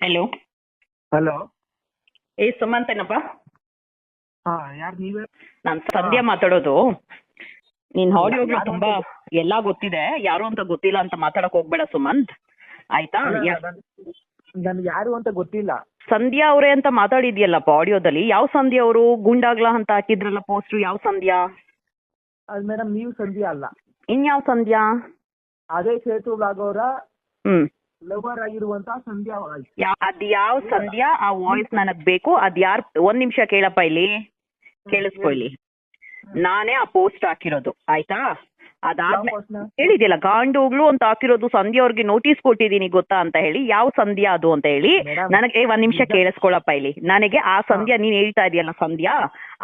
Hello. Hello. Sumanth ಏನಪ್ಪ? ಹಾ, ಯಾರು ನೀವೇ? ನಾನು ಸಂಧ್ಯಾ ಮಾತಾಡೋದು. ನಿನ್ ಆಡಿಯೋಗಳು ಯಾರು ತುಂಬಾ ಎಲ್ಲಾ ಗೊತ್ತಿದೆ, ಯಾರು ಅಂತ ಗೊತ್ತಿಲ್ಲ ಅಂತ ಮಾತಾಡಕ್ ಹೋಗ್ಬೇಡ ಸುಮಂತ್, ಆಯ್ತಾ? ನನ್ಗೆ ಯಾರು ಅಂತ ಗೊತ್ತಿಲ್ಲ. ಸಂಧ್ಯಾ ಅವರೇ ಅಂತ ಮಾತಾಡಿದ್ಯಲ್ಲಪ್ಪ ಆಡಿಯೋದಲ್ಲಿ. ಯಾವ ಸಂಧ್ಯಾ ಅವರು? ಗುಂಡಾಗ್ಲಾ ಅಂತ ಹಾಕಿದ್ರಲ್ಲ ಪೋಸ್ಟ್, ಯಾವ ಸಂಧ್ಯಾ? ಅದು ಮೇಡಮ್, ನೀವು ಸಂಧ್ಯಾ ಅಲ್ಲ. ಇನ್ಯಾವ ಸಂಧ್ಯಾ? ಅದೇ ಸೇತು ಬ್ಲಾಗ್ ಅವರ ಹ್ಮ್ ಲವರ್ ಆಗಿರುವಂತ ಸಂಧ್ಯಾ. ಅದ್ ಯಾವ ಸಂಧ್ಯಾ? ಆ ವಾಯ್ಸ್ ನನಗ್ ಬೇಕು. ಅದ್ ಯಾರ್? ಒಂದ್ ನಿಮಿಷ ಕೇಳಪ್ಪ, ಇಲ್ಲಿ ಕೇಳಿಸ್ಕೊ. ಇಲ್ಲಿ ನಾನೇ ಆ ಪೋಸ್ಟ್ ಹಾಕಿರೋದು, ಆಯ್ತಾ? ಅದಾದ್ಮೇಲೆ ಹೇಳಿದ್ಯಲ್ಲ ಗಾಂಡೋಗ್ಲು ಅಂತ ಹಾಕಿರೋದು, ಸಂಧ್ಯಾ ಅವ್ರಿಗೆ ನೋಟಿಸ್ ಕೊಟ್ಟಿದೀನಿ ಗೊತ್ತಾ ಅಂತ ಹೇಳಿ. ಯಾವ ಸಂಧ್ಯಾ ಅದು ಅಂತ ಹೇಳಿ ನನಗೆ ಒಂದ್ ನಿಮಿಷ ಕೇಳಿಸ್ಕೊಳಪ್ಪ. ಇಲ್ಲಿ ನನಗೆ ಆ ಸಂಧ್ಯಾ ನೀನ್ ಹೇಳ್ತಾ ಇದೆಯಲ್ಲ ಸಂಧ್ಯಾ,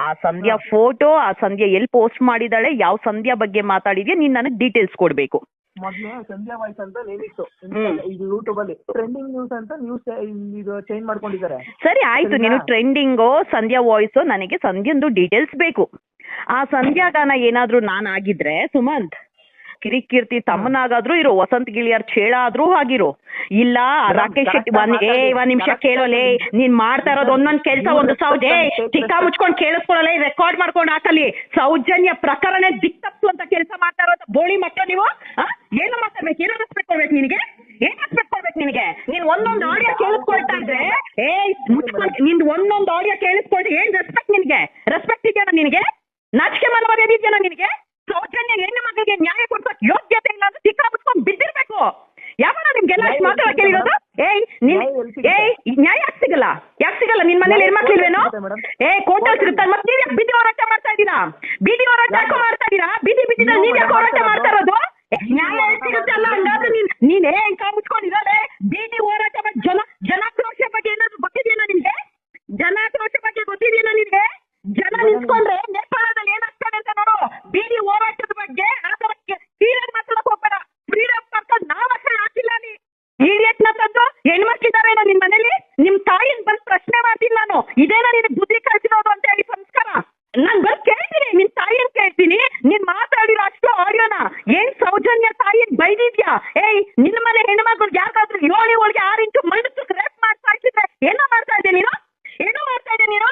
ಆ ಸಂಧ್ಯಾ ಫೋಟೋ, ಆ ಸಂಧ್ಯಾ ಎಲ್ಲಿ ಪೋಸ್ಟ್ ಮಾಡಿದಾಳೆ, ಯಾವ ಸಂಧ್ಯಾ ಬಗ್ಗೆ ಮಾತಾಡಿದ್ಯಾ, ನೀನ್ ನನಗೆ ಡೀಟೇಲ್ಸ್ ಕೊಡ್ಬೇಕು. ಮೊದ್ಲೇ ಸಂಧ್ಯಾ ವಾಯ್ಸ್ ಅಂತ ನೇಮಿತ್ತು ಇದು ಯೂಟ್ಯೂಬ್ ಅಲ್ಲಿ. ಟ್ರೆಂಡಿಂಗ್ ನ್ಯೂಸ್ ಅಂತ ನ್ಯೂಸ್ ಇದು ಚೇಂಜ್ ಮಾಡ್ಕೊಂಡಿದ್ದಾರೆ. ಸರಿ ಆಯ್ತು, ನೀನು ಟ್ರೆಂಡಿಂಗು ಸಂಧ್ಯಾ ವಾಯ್ಸ್, ನನಗೆ ಸಂಧ್ಯಾಂದು ಡೀಟೇಲ್ಸ್ ಬೇಕು. ಆ ಸಂಧ್ಯಾ ಗಾನ ಏನಾದ್ರೂ ನಾನ್ ಆಗಿದ್ರೆ ಸುಮಂತ್, ಕಿರಿಕೀರ್ತಿ ತಮ್ಮನಾಗಾದ್ರೂ ಇರೋ, ವಸಂತ್ ಗಿಳಿಯಾರ್ ಚೇಳ ಆದ್ರೂ ಆಗಿರೋ, ಇಲ್ಲ ರಾಕೇಶ್ ಶೆಟ್ಟಿ. ಒಂದ್ ನಿಮಿಷ ಕೇಳೋಲೆ, ನೀನ್ ಮಾಡ್ತಾ ಇರೋದು ಒಂದೊಂದ್ ಕೆಲ್ಸ ಒಂದು ಸೌಜೆ ಚಿಕ್ಕ ಮುಚ್ಕೊಂಡ್ ಕೇಳಿಸ್ಕೊಳ್ಳಲ್ಲ, ರೆಕಾರ್ಡ್ ಮಾಡ್ಕೊಂಡು ಹಾಕಲಿ. ಸೌಜನ್ಯ ಪ್ರಕರಣ ದಿಕ್ತಪ್ಪು ಅಂತ ಕೆಲಸ ಮಾಡ್ತಾ ಇರೋದು ಬೋಳಿ ಮಕ್ಕಳು ನೀವು. ಏನು ಮಾತಾಡ್ಬೇಕು? ಏನೋ ರೆಸ್ಪೆಕ್ಟ್ ಕೊಡ್ಬೇಕು ನಿನಗೆ, ಏನ್ ರೆಸ್ಪೆಕ್ಟ್ ಕೊಡ್ಬೇಕು ನಿನಗೆ? ನೀನ್ ಒಂದೊಂದು ಆಡಿಯೋ ಕೇಳಿಸ್ಕೊಳ್ತಾ ಇದ್ರೆ ಮುಚ್ಕೊಂಡು ನಿಂದು ಒಂದೊಂದು ಆಡಿಯೋ ಕೇಳಿಸ್ಕೊಳ್ತಾ ಏನ್ ರೆಸ್ಪೆಕ್ಟ್ ನಿನಗೆ? ರೆಸ್ಪೆಕ್ಟ್ ಇದೆಯಾ ನಿನಗೆ? ನಾಚಿಕೆ ಮನಮರ್ಯಾದೆ ಇದೆಯಾ ನಿನಗೆ? ಸೌಜನ್ಯ ಹೆಣ್ಣು ಮಕ್ಕಳಿಗೆ ನ್ಯಾಯ ಕೊಡ್ಸಕ್ ಯೋಗ್ಯತೆ ಇಲ್ಲ ಅಂತ ಚಿಕ್ಕ ಮುಚ್ಕೊಂಡ್ ಬಿದ್ದಿರ್ಬೇಕು. ಯಾವಾಗ ನಿಮ್ಗೆಲ್ಲ ಅಷ್ಟು ಮಾತಾಡಕ್ ಹೇಳಿರೋದು? ನ್ಯಾಯ ಯಾಕೆ ಸಿಗಲ್ಲ? ಯಾಕೆ ಸಿಗಲ್ಲ? ನಿನ್ ಮನೇಲಿ ಹೆಣ್ಮಕ್ಳು ಇಲ್ವೇನೋ? ಕೋರ್ಟಲ್ ಸಿಗುತ್ತೆ. ಮತ್ತೆ ನೀವ್ ಯಾಕೆ ಬೀದಿ ಹೋರಾಟ ಮಾಡ್ತಾ ಇದ್ದೀರಾ? ಬೀದಿ ಹೋರಾಟ ಯಾಕೋ ಮಾಡ್ತಾ ಇದ್ದೀರಾ? ಬೀದಿನಲ್ಲಿ ನೀವ್ ಯಾಕೆ ಹೋರಾಟ ಮಾಡ್ತಾ ಇರೋದು? ನ್ಯಾಯ ಸಿಗುತ್ತೆ ಅಲ್ಲ ಹಂಗಾದ್ರೆ ನೀನ್ ಕಾಮಿಸ್ಕೊಂಡಿರಲ್ಲ. ಬೀದಿ ಹೋರಾಟ ಜನಾಕ್ರೋಶ ಬಗ್ಗೆ ಏನಾದ್ರು ಗೊತ್ತಿದೆಯೇನೋ ನಿಮ್ಗೆ? ಜನಾಕ್ರೋಶ ಬಗ್ಗೆ ಗೊತ್ತಿದೆಯೇನೋ ನಿಮ್ಗೆ? ಜನ ನಿಂತ್ಕೊಂಡ್ರೆ ನೇಪಾಳದಲ್ಲಿ ಏನಾಗ್ತದೆ ಅಂತ ನೋಡು. ಬೀದಿ ಹೋರಾಟದ ಬಗ್ಗೆ ಫ್ರೀಡಮ್ ಮಾತಾಡಕ್ ಹೋಗ್ಬೇಡ. ಫ್ರೀಡಮ್ ಕರ್ಕೊಂಡು ನಾವಷ್ಟೇ ಹಾಕಿಲ್ಲ. ನೀ ಇಡಿಯಟ್ ನ ತಂದು ಹೆಣ್ಮಕ್ಳಿದಾರೇನೋ ನಿನ್ ಮನೇಲಿ? ನಿಮ್ ತಾಯಿನ್ ಬಂದ್ ಪ್ರಶ್ನೆ ಮಾಡ್ತೀನಿ ನಾನು, ಇದೇನೋ ನೀನ್ ಬುದ್ಧಿ ಕಳ್ಸಿರೋದು ಅಂತ ಹೇಳಿ ಸಂಸ್ಕಾರ. ನಾನ್ ಬಂದ್ ಕೇಳ್ತೀನಿ, ನಿನ್ ತಾಯಿನ್ ಕೇಳ್ತೀನಿ. ನೀನ್ ಮಾತಾಡಿರೋ ಅಷ್ಟು ಆಡಿಯೋನ ಏನ್ ಸೌಜನ್ಯ ತಾಯಿನ್ ಬೈದಿದ್ಯಾ? ನಿನ್ನ ಮನೆ ಹೆಣ್ಮಕ್ಳು ಯಾರಿಗಾದ್ರೂ 7 ಹೋಳಿಗೆ 6 ಇಂಚು ಮಂಡಸಕ್ಕೆ ರೇಪ್ ಮಾಡ್ತಾ ಇದ್ರೆ ಏನೋ ಮಾಡ್ತಾ ಇದ್ದೆ ನೀನು? ಏನೋ ಮಾಡ್ತಾ ಇದ್ದೆ ನೀನು?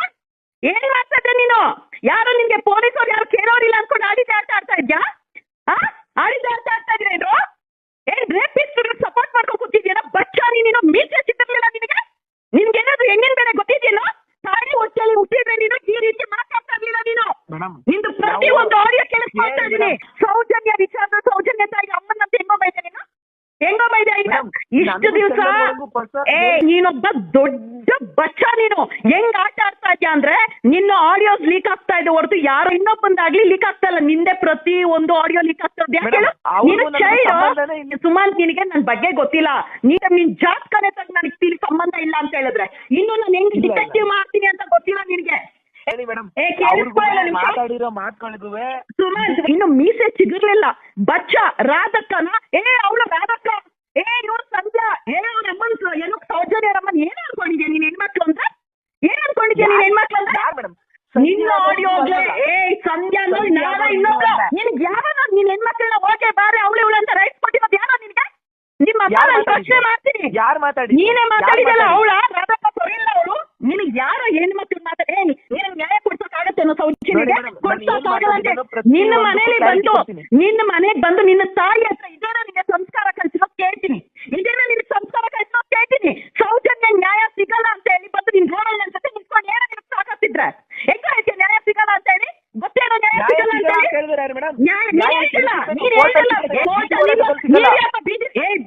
ಏನ್ ಮಾಡ್ತಾ ಇದ್ದೆ ನೀನು? ಯಾರು ನಿನ್ಗೆ ಪೊಲೀಸರು ಯಾರು ಕೇಳೋರಿಲ್ಲ ಅನ್ಕೊಂಡು ಆಡಿದ್ದೆ ಆಟ ಆಡ್ತಾ ಇದ್ಯಾ? ಆಡಿದ್ದೆ ಆಟ ಆಡ್ತಾ ಇದ್ರೆ ಏನ್ ರೇಪಿಸ್ಟ್ ಸಪೋರ್ಟ್ ಮಾಡ್ಕೊಂಡು ಕೂತಿದ್ಯೇನೋ? ಬಚ್ಚ ನೀನು ಮೀಸೆ ಸಿಕ್ಕಿರ್ಲಿಲ್ಲ ನಿನಗೆ? ನಿನ್ಗೇನಾದ್ರು ಹೆಣ್ಣಿನ ಬೆಲೆ ಗೊತ್ತಿದ್ಯೇನೋ? ತಾಯಿ ಹೊಟ್ಟೆಯಲ್ಲಿ ಹುಟ್ಟಿದ್ರೆ ನೀನು ಈ ರೀತಿ ಮಾತಾಡ್ತಾ ಇರ್ಲಿಲ್ಲ ನೀನು. ನಿಂದು ಪ್ರತಿ ಒಂದು ಆಡಿಯೋ ಕೇಳಿಸ್ಕೊಳ್ತಾ ಇದೀನಿ. ಸೌಜನ್ಯ ವಿಚಾರ, ಸೌಜನ್ಯ ತಾಯಿ ಅಮ್ಮನಂತ ಹೆಂಗೋ ಬೈದೆ ನೀನು? ಹೆಂಗೋ ಬೈದೆ? ಇಷ್ಟು ದಿವಸ ನೀನೊಬ್ಬ ದೊಡ್ಡ ಬಚ್ಚ. ನೀನು ಹೆಂಗ್ ಆಟ ಆಡ್ತಾ ಇದ್ಯಾ ಅಂದ್ರೆ, ನಿನ್ನ ಆಡಿಯೋಸ್ ಲೀಕ್ ಆಗ್ತಾ ಇದೆ ಹೊರತು ಯಾರು ಇನ್ನೊಬ್ಬಂದಾಗ್ಲಿ ಲೀಕ್ ಆಗ್ತಾ ಇಲ್ಲ. ನಿಂದೆ ಪ್ರತಿ ಒಂದು ಆಡಿಯೋ ಲೀಕ್ ಆಗ್ತಾ ಇದೆ. ನೀನು ಚೈಲ್ಡ್ ಸುಮಂತ್, ನಿನಗೆ ನನ್ ಬಗ್ಗೆ ಗೊತ್ತಿಲ್ಲ. ನಿನ್ ಜಾತಕನೇ ತಗ ನನಗೆ ತಿಳಿ ಸಂಬಂಧ ಇಲ್ಲ ಅಂತ ಹೇಳಿದ್ರೆ ಇನ್ನು ನಾನು ಹೆಂಗ್ ಡಿಟೆಕ್ಟಿವ್ ಮಾಡ್ತೀನಿ ಅಂತ ಗೊತ್ತಿಲ್ಲ ನಿನಗೆ. ಮಾತಾಡಿರೋ ಮಾತುಗಳಿಗೂ ಸುಮಂತ್ ಇನ್ನು ಮೀಸೆ ಚಿಗಿರ್ಲಿಲ್ಲ. ಬಚ್ಚ ರಾಧಕ್ಕನ ಅವಳ ರಾಧಕ್ಕ, ಇವ್ರು ಸಂಧ್ಯಾ, ಅವ್ರ ಅಮ್ಮನ್ ಏನು ಸೌಜನ್ಯ ಅಮ್ಮನ್ ಏನ್ ಅನ್ಕೊಂಡಿದ್ಯಾ ನೀನ್ ಹೆಣ್ಮಕ್ಳು ಅಂತ? ಏನ್ ಅನ್ಕೊಂಡಿದ್ಯಾ ನೀನ್ ಹೆಣ್ಮಕ್ಳು ಅಂತ? ನಿನ್ನ ಆಡಿಯೋಗೆ ಸಂಧ್ಯಾ ನಾನ ಇನ್ನೊಬ್ಳು ನಿನ್ಗೆ ಯಾರೋ ನೀನ್ ಹೆಣ್ಮಕ್ಳನ್ನ ಹೋಗಿ ಬಾರೆ ಅವಳು ಇವಳು ಅಂತ ರೈಟ್ ಕೊಟ್ಟಿರೋದು ಯಾರೋ ನಿನ್ಗೆ? ನಿಮ್ಮ ಅಮ್ಮ ಪ್ರಶ್ನೆ ಮಾಡ್ತೀನಿ. ನೀನೇ ಮಾತಾಡಿದಲ್ಲ ಅವಳ ರಾಧಕ್ಕ ಸೊರಿಲ್ಲ ಅವಳು. ನಿನಗೆ ಯಾರೋ ಹೆಣ್ಮಕ್ಳು ಮಾತಾಡಿ ನೀನ್ ನ್ಯಾಯ ಕೊಡ್ಸೋಕಾಗತ್ತೇನೋ ಸೌಜನ್ಯಗೆ? ಕೊಡ್ಸೋಕಾಗಲ್ಲ ಅಂತ ನಿನ್ನ ಮನೆಗೆ ಬಂದು ನಿನ್ನ ತಾಯಿ ಹತ್ರ ಇದೇನೋ ನಿನ್ನ ಸಂಸ್ಕಾರ ಕಲಿಸಿರೋ ಕೇಳ್ತೀನಿ. ಇದೇನೋ ನಿನ್ನ ಸಂಸ್ಕಾರ ಕಲಿಸಿರೋ ಕೇಳ್ತೀನಿ. ಸೌಜನ್ಯ ನ್ಯಾಯ ಸಿಗಲ್ಲ ಅಂತ ಹೇಳಿ ಬಂದು ನಿನ್ ರೋಡಲ್ಲಿ ನನ್ನ ಜೊತೆ ನಿಂತ್ಕೊಂಡು ಏನೋ ನಿನ್ ಸಾಕಾಗ್ತಿದ್ರೆ ಹೆಂಗ ಹೇಳ್ತೀಯ ನ್ಯಾಯ ಸಿಗಲ್ಲ ಅಂತ ಹೇಳಿ? ಗೊತ್ತೇನೋ ನ್ಯಾಯ ಸಿಗಲ್ಲ ಅಂತ ಹೇಳಿ?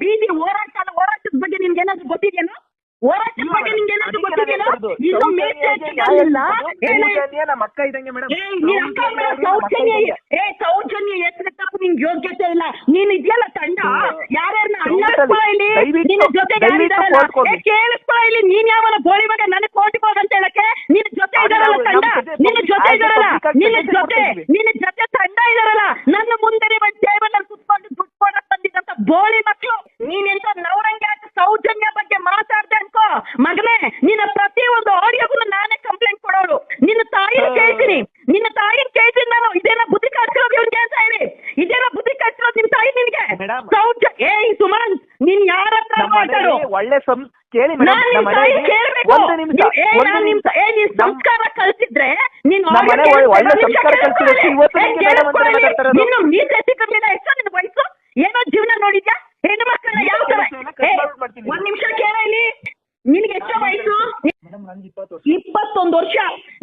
ಬೀದಿ ಹೋರಾಟದ ಬಗ್ಗೆ ನಿನ್ಗೆ ಏನಾದ್ರು ಗೊತ್ತಿದೆಯೇನೋ? ಹೋರಾಟದ ಬಗ್ಗೆ ನಿನ್ಗೆ ಏನಾದ್ರು ಗೊತ್ತಿದೆಯೇನೋ? ಇನ್ನು ಮೆಸೇಜ್ ಸೌಜನ್ಯ ಹೆಸರು ತಪ್ಪು ನಿನ್ಗೆ ಯೋಗ್ಯತೆ ಇಲ್ಲ. ನೀನ್ ಇದೆಯಲ್ಲ ತಂಡ ಯಾರ್ಯಾರನ್ನ ಅಣ್ಣಾಸ್ಕೊ ಇಲ್ಲಿ ನಿನ್ನ ಜೊತೆಗೆ ಕೇಳಿಸ್ಕೊ ಇಲ್ಲಿ. ನೀನ್ ಯಾವನ ಗೋಳಿ ಮಗ ನನಗೆ ಕೋರ್ಟಿಗೆ ಹೋಗಂತ ಹೇಳಕ್ಕೆ ನಿನ್ನ ಜೊತೆ ಇದಾರಲ್ಲ ತಂಡ, ನಿನ್ನ ಜೊತೆ ಇದಾರಲ್ಲ, ನಿನ್ನ ಜೊತೆ ತಂಡ ಇದಾರಲ್ಲ, ನನ್ನ ಮುಂದೆ ಟೇಬಲ್ ಅಲ್ಲಿ ಕುತ್ಕೊಂಡು ದುಡ್ಡು ಕೊಡಕ್ ಬಂದಿದ್ದಂತ ಬೋಳಿ ಮಕ್ಳು. ನೀನೆಂತ ನವರಂಗಿ ಆಟ ಸೌಜನ್ಯ ಬಗ್ಗೆ ಮಾತಾಡ್ದೆ ಅನ್ಕೋ ಮಗನೇ. ನಿನ್ನ ಪ್ರತಿ ಒಂದು ಆಡಿಯೋಗೂ ನಾನೇ ಕಂಪ್ಲೇಂಟ್ ಕೊಡೋರು. ನಿನ್ನ ತಾಯಿನ ಕೇಳ್ತೀನಿ ನಾನು. ಇದೇನ ಬುದ್ಧಿ ಕಳ್ಸಿರೋದು ಇವ್ನಿಗೆ ಅಂತ ಹೇಳಿ? ಇದೇನ ಬುದ್ಧಿ ಕಳ್ಸಿರೋದು ನಿಮ್ ತಾಯಿ ನಿನ್ಗೆ? ಸುಮಂತ್, ನೀನ್ ಯಾರ ಹತ್ರ ಮಾತಾಡು? ಒಳ್ಳೆ ಕೇಳಿ ಮೇಡಮ್, ನಾನ್ ನಿಮ್ ತಾಯಿ ಕೇಳ್ಬೇಕು. ಒಂದು ನಿಮಿಷ ನೀನ್ ಸಂಸ್ಕಾರ ಕಲ್ಸಿದ್ರೆ ನೀನ್ ನಮ್ಮ ಮನೆ ಒಳ್ಳೆ ಸಂಸ್ಕಾರ ಕಲ್ಸಿರೋದು ಇವತ್ತು ನಿಮ್ಗೆ ಮೇಡಮ್ ಅಂತ ಮಾತಾಡ್ತಾ ಇರೋದು. ನೀನು ನೀನ್ ಎತ್ತಿಕೊಂಡಿಲ್ಲ ಎಷ್ಟು ನಿನ್ ವಯಸ್ಸು ಏನೋ ಜೀವನ ನೋಡಿದ್ಯಾ ಹೆಣ್ಣು ಮಕ್ಕಳನ್ನ ಯಾವ ತರ ಒಂದ್ ನಿಮಿಷ ಕೇಳ ಇಲ್ಲಿ ನಿನ್ಗೆ ಎಷ್ಟು ವಯಸ್ಸು? 21 ವರ್ಷ.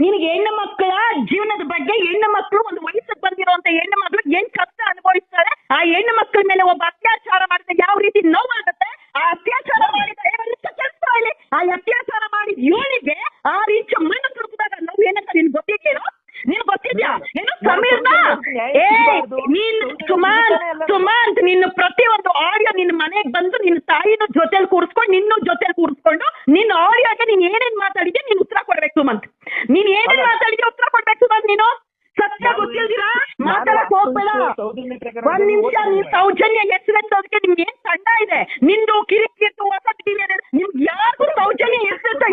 ನಿನಗೆ ಹೆಣ್ಣು ಮಕ್ಕಳ ಜೀವನದ ಬಗ್ಗೆ ಹೆಣ್ಣು ಮಕ್ಕಳು ಒಂದು ವಯಸ್ಸಿಗೆ ಬಂದಿರುವಂತ ಹೆಣ್ಣು ಮಕ್ಕಳು ಏನ್ ಕಷ್ಟ ಅನುಭವಿಸ್ತಾರೆ, ಆ ಹೆಣ್ಣು ಮಕ್ಕಳ ಮೇಲೆ ಒಬ್ಬ ಅತ್ಯಾಚಾರ ಮಾಡಿದ್ರೆ ಯಾವ ರೀತಿ ನೋವಾಗುತ್ತೆ, ಆ ಅತ್ಯಾಚಾರ ಮಾಡಿದ್ರೆ ಆ ಅತ್ಯಾಚಾರ ಮಾಡಿದ ಇವಳಿಗೆ 6 ಇಂಚು ಮಣ್ಣು ತುರುಕಿದಾಗ ನೋವು ಏನಂತ ನಿನ್ ಗೊತ್ತಿದ್ಯೇನೋ? ನಿನ್ ಗೊತ್ತಿದ್ಯಾ ಏನು ಸಮೀರ್ನ? ನೀನ್ ಸುಮಾಂತ್ ನಿನ್ನ ಪ್ರತಿಯೊಂದು ಆಡಿಯೋ ನಿನ್ನ ಮನೆಗೆ ಬಂದು ನಿನ್ನ ತಾಯಿನ ಜೊತೆಲಿ ಕೂರಿಸ್ಕೊಂಡು ನಿನ್ನೂ ಜೊತೆಲಿ ಕೂರಿಸ್ಕೊಂಡು ನಿನ್ನ ಆಡಿಯೋಗೆ ನೀನ್ ಏನೇನ್ ಮಾತಾಡಿದ್ಯಾ ನೀನ್ ಉತ್ತರ ಕೊಡ್ಬೇಕು ಸುಮಂತ್. ನೀನ್ ಏನೇನ್ ಮಾತಾಡಿದ್ಯಾ ಉತ್ತರ ಕೊಡ್ಬೇಕು ಸುಮಂತ್. ನೀನು ಸತ್ಯ ಗೊತ್ತಿಲ್ದಿರಾ ಮಾತಾಡಕ್ ಹೋಗ್ಬೇಡ. ಒಂದ್ ನಿಮಿಷ ನೀನ್ ಸೌಜನ್ಯ ಹೆಸರೆತ್ತೋದಕ್ಕೆ ನಿಮ್ಗೆ ಏನ್ ತಂಡ ಇದೆ? ನಿಂದು ಕಿರಿಕಿತ್ತು ವಸತಿ ನಿಮ್ಗೆ ಯಾರಿಗೂ ಸೌಜನ್ಯ ಹೆಸರೆತ್ತ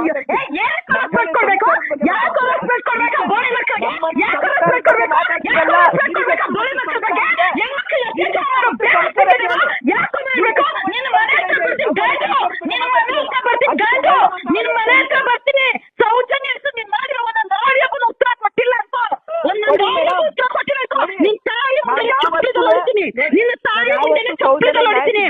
ಯಾಕೆ ರೆಸ್ಪೆಕ್ಟ್ ಕೊಡ್ಬೇಕು? ಯಾಕೆ ರೆಸ್ಪೆಕ್ಟ್ ಕೊಡ್ಬೇಕು? ಬೋಳಿ ಮಕ್ಕಳಿಗೆ ಯಾಕೆ ರೆಸ್ಪೆಕ್ಟ್ ಕೊಡ್ಬೇಕು? ಯಾಕೆ ರೆಸ್ಪೆಕ್ಟ್ ಕೊಡ್ಬೇಕು? ಬೋಳಿ ಮಕ್ಕಳ ಬಗ್ಗೆ ಯಾಕೆ ಮಾಡ್ಬೇಕು? ನಿನ್ನ ಮನೆ ಹತ್ರ ಬರ್ತೀನಿ ಗಾಜು, ನಿನ್ನ ಮನೆ ಹತ್ರ ಬರ್ತೀನಿ ಗಾಜು, ನಿನ್ನ ಮನೆ ಹತ್ರ ಬರ್ತೀನಿ. ಸೌಜನ್ಯ ಹೆಸರು ನೀನ್ ಮಾಡಿರೋ ಒಂದೊಂದು ಆಡಿಯೋಗೂ ಉತ್ತರ ಕೊಟ್ಟಿಲ್ಲ ಅಂತ ಒಂದೊಂದು ಉತ್ತರ ಕೊಟ್ಟಿಲ್ಲ. ನಿನ್ ತಾಯಿ ಮುಂದೆ ಚಪ್ಪಲಿಗಳು ಹೊಡಿತೀನಿ, ನಿನ್ನ ತಾಯಿ ಮುಂದೆ ಚಪ್ಪಲಿಗಳು ಹೊಡಿತೀನಿ.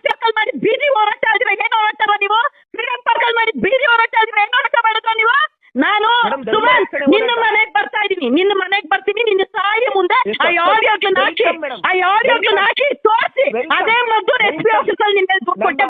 ಸರ್ಕಲ್ ಮಾಡಿ ಬೀದಿ ಹೋರಾಟ ಆದ್ರೆ ಏನು ಹೋರಾಟ ನೀವು? ಫ್ರೀಡಂ ಪಾರ್ಕಲ್ ಮಾಡಿ ಬೀದಿ ಹೋರಾಟ ಆದ್ರೆ ಏನು ಹೋರಾಟ ಮಾಡಿದ್ರ ನೀವು? ನಾನು ಸುಮಂತ್ ನಿನ್ನ ಮನೆಗ್ ಬರ್ತಾ ಇದೀನಿ, ನಿನ್ನ ಮನೆಗ್ ಬರ್ತೀನಿ. ನಿನ್ನ ತಾಯಿ ಮುಂದೆ ಆ ಆಡಿಯೋಗಳನ್ನ ಹಾಕಿ ತೋರಿಸಿ ಅದೇ ಮದ್ದು SP ಆಫೀಸಲ್ಲಿ ನಿನ್ನ ದುಡ್ಡು ಕೊಟ್ಟೆ.